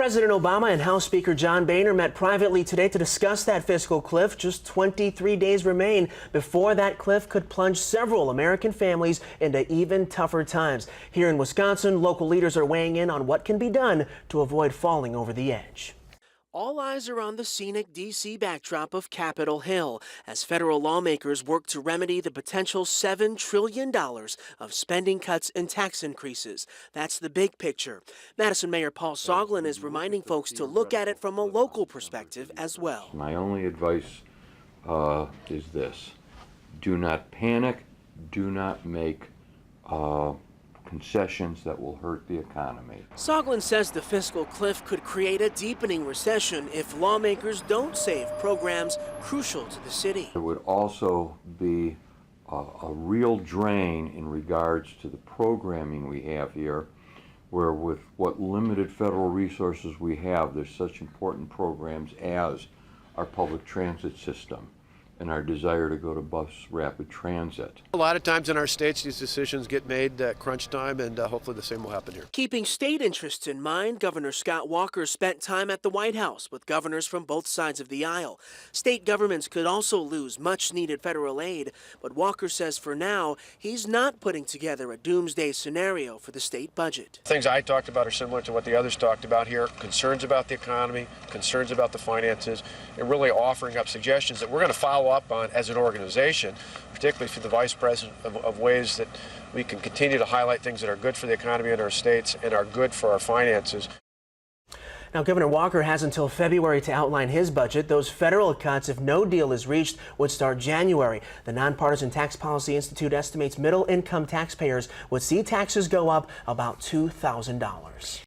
President Obama and House Speaker John Boehner met privately today to discuss that fiscal cliff. Just 23 days remain before that cliff could plunge several American families into even tougher times. Here in Wisconsin, local leaders are weighing in on what can be done to avoid falling over the edge. All eyes are on the scenic D.C. backdrop of Capitol Hill as federal lawmakers work to remedy the potential $7 trillion of spending cuts and tax increases. That's the big picture. Madison Mayor Paul Soglin is reminding folks to look at it from a local perspective as well. My only advice is this: do not panic, do not make concessions that will hurt the economy. Soglin says the fiscal cliff could create a deepening recession if lawmakers don't save programs crucial to the city. It would also be a real drain in regards to the programming we have here, where with what limited federal resources we have, there's such important programs as our public transit system and our desire to go to bus rapid transit. A lot of times in our states, these decisions get made at crunch time, and hopefully the same will happen here. Keeping state interests in mind, Governor Scott Walker spent time at the White House with governors from both sides of the aisle. State governments could also lose much-needed federal aid, but Walker says for now, he's not putting together a doomsday scenario for the state budget. Things I talked about are similar to what the others talked about here: concerns about the economy, concerns about the finances, and really offering up suggestions that we're going to follow up on as an organization, particularly for the Vice President, of ways that we can continue to highlight things that are good for the economy in our states and are good for our finances. Now, Governor Walker has until February to outline his budget. Those federal cuts, if no deal is reached, would start January. The Nonpartisan Tax Policy Institute estimates middle-income taxpayers would see taxes go up about $2,000.